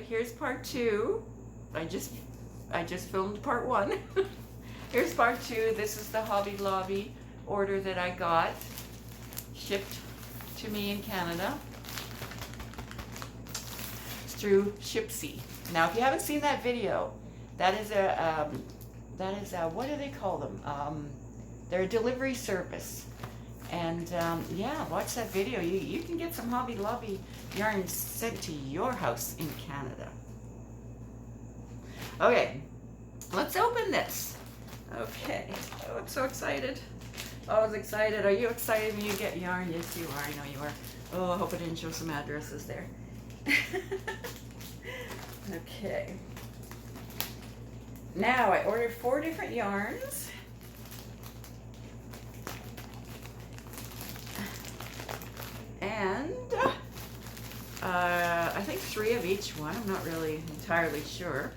here's part 2. I just filmed part 1. Here's part 2. This is the Hobby Lobby order that I got shipped to me in Canada. It's through Shipsy. Now, if you haven't seen that video, that is a what do they call them? They're a delivery service. And yeah, watch that video. You can get some Hobby Lobby yarn sent to your house in Canada. Okay, let's open this. Okay, oh, I'm so excited. Oh, I was excited. Are you excited when you get yarn? Yes, you are. I know you are. Oh, I hope I didn't show some addresses there. Okay. Now, I ordered 4 different yarns. And I think 3 of each one. I'm not really entirely sure.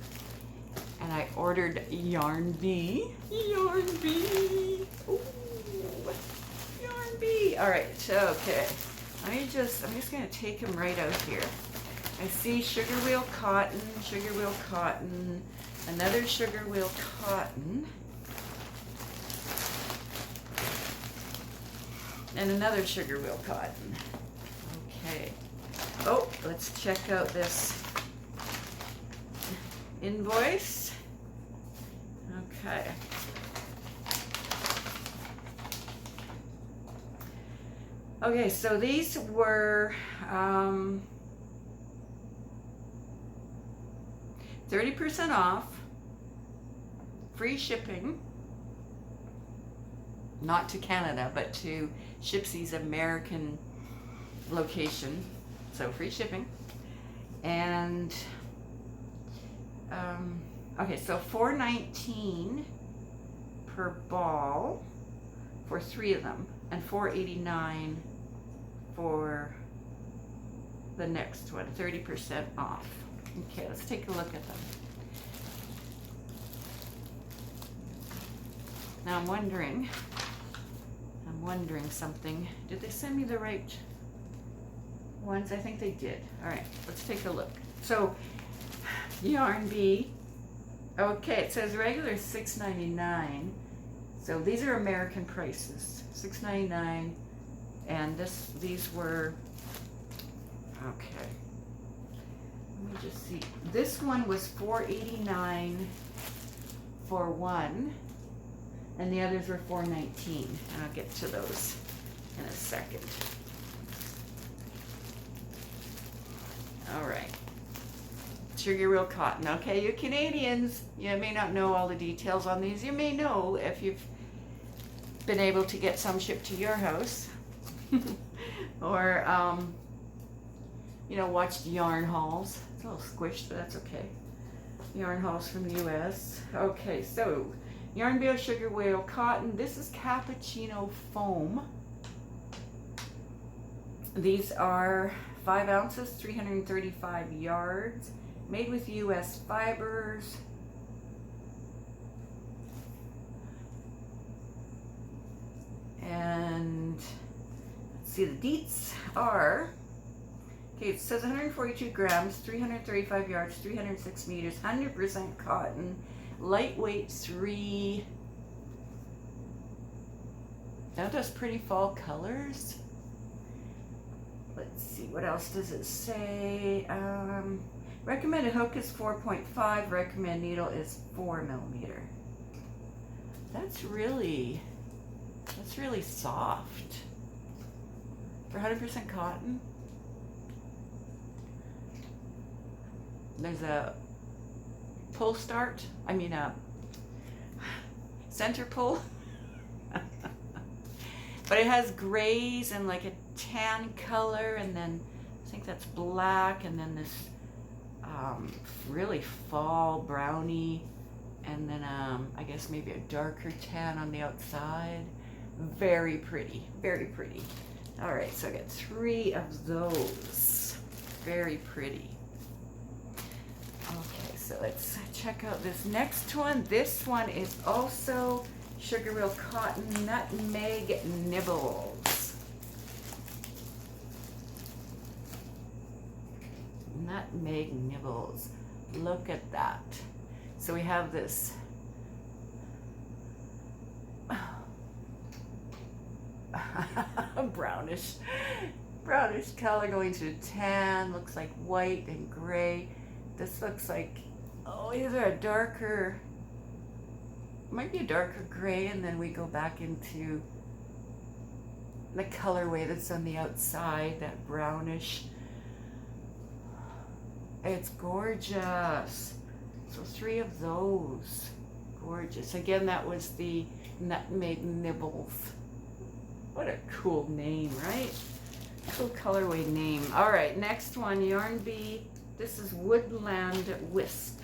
And I ordered Yarn Bee. Yarn Bee. Ooh, Yarn Bee. All right. Okay. I'm just gonna take them right out here. I see sugar wheel cotton, another sugar wheel cotton, and another sugar wheel cotton. Okay. Oh, let's check out this invoice. Okay. Okay, so these were 30% off, free shipping, not to Canada, but to Shipsy's American location, so free shipping. And okay, so $4.19 per ball for 3 of them, and $4.89 for the next one, 30% off. Okay, let's take a look at them. Now I'm wondering something. Did they send me the right ones? I think they did. All right, let's take a look. So, Yarn Bee. Okay, it says regular $6.99. So these are American prices, $6.99, and these were okay. Let me just see. This one was $4.89 for one, and the others were $4.19, and I'll get to those in a second. All right. Sugar wheel cotton. Okay, you Canadians, you may not know all the details on these. You may know if you've been able to get some shipped to your house, or you know, watched yarn hauls. It's a little squished, but that's okay. Yarn hauls from the US. Okay, so Yarn Bee sugar wheel cotton. This is cappuccino foam. These are 5 ounces, 335 yards, made with US fibers. And let's see, the deets are, okay, it says 142 grams, 335 yards, 306 meters, 100% cotton, lightweight 3. That does pretty fall colors. Let's see, what else does it say? Recommended hook is 4.5, recommended needle is 4 millimeter. That's really soft for 100% cotton. There's a pull start, I mean a center pull. But it has grays and like a tan color, and then I think that's black, and then this really fall brownie, and then I guess maybe a darker tan on the outside. Very pretty, very pretty. All right, so I got 3 of those. Very pretty. Okay, so let's check out this next one. This one is also sugar wheel cotton nutmeg nibbles. Nutmeg nibbles. Look at that. So we have this brownish color going to tan. Looks like white and gray. This looks like, oh, either a darker, might be a darker gray, and then we go back into the colorway that's on the outside, that brownish. It's gorgeous. So 3 of those. Gorgeous. Again, that was the Nutmeg Nibbles. What a cool name, right? Cool colorway name. All right, next one, Yarn Bee. This is Woodland Wisp.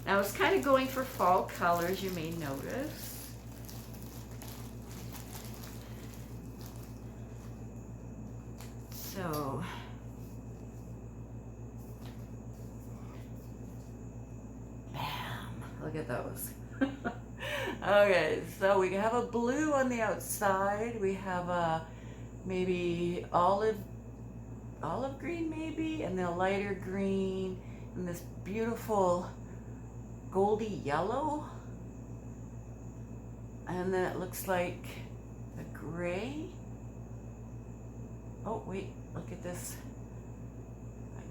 Now, I was kind of going for fall colors, you may notice. So, bam, look at those. Okay, so we have a blue on the outside. We have a maybe olive green maybe, and then a lighter green, and this beautiful goldy yellow. And then it looks like a gray. Oh, wait, look at this.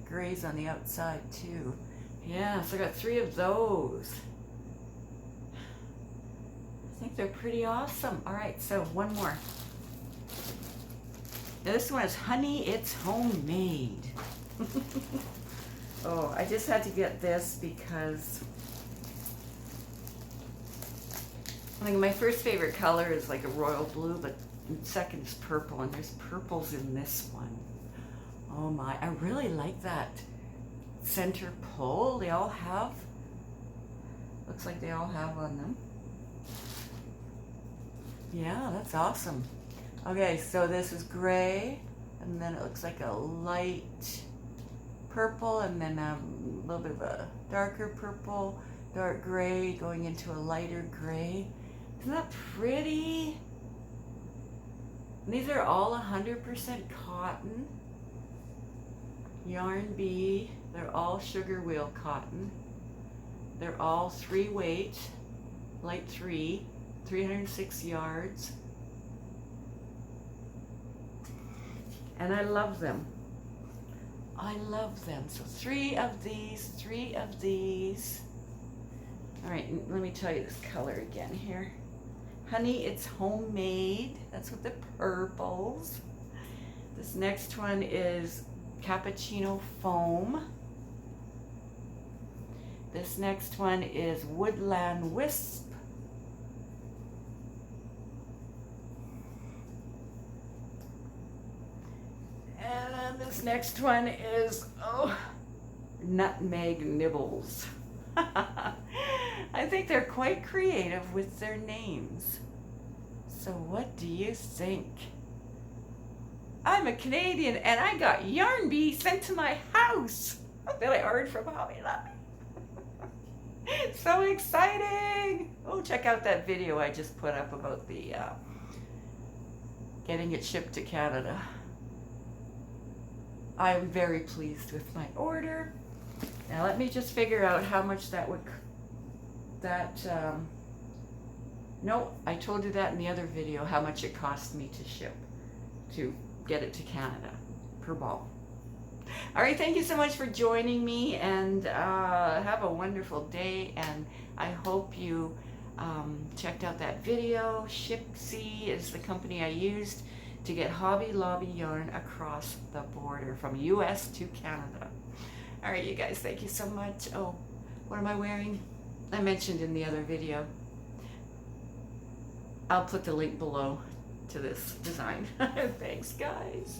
Gray's on the outside too. Yeah, so I got 3 of those. I think they're pretty awesome. All right, so one more. Now this one is Honey, It's Homemade. Oh, I just had to get this because I think my first favorite color is like a royal blue, but second is purple, and there's purples in this one. Oh my, I really like that center pole. They all have, looks like they all have on them. Yeah, that's awesome. Okay, so this is gray, and then it looks like a light purple, and then a little bit of a darker purple, dark gray going into a lighter gray. Isn't that pretty? And these are all 100% cotton. Yarn Bee, they're all sugar wheel cotton. They're all 3 weight, light 3, 306 yards. And I love them. I love them. So 3 of these, 3 of these. All right, let me tell you this color again here. Honey, It's Homemade. That's with the purples. This next one is Cappuccino Foam. This next one is Woodland Wisp. And then this next one is, oh, Nutmeg Nibbles. I think they're quite creative with their names. So what do you think? I'm a Canadian and I got Yarn Bee sent to my house that I ordered from Hobby Lobby. So exciting! Oh, check out that video I just put up about the getting it shipped to Canada. I'm very pleased with my order. Now let me just figure out how much that would, no, I told you that in the other video, how much it cost me to ship, to get it to Canada per ball. All right, thank you so much for joining me, and have a wonderful day, and I hope you checked out that video. Shipsy is the company I used to get Hobby Lobby yarn across the border from US to Canada. All right, you guys, thank you so much. Oh, what am I wearing? I mentioned in the other video. I'll put the link below to this design. Thanks, guys.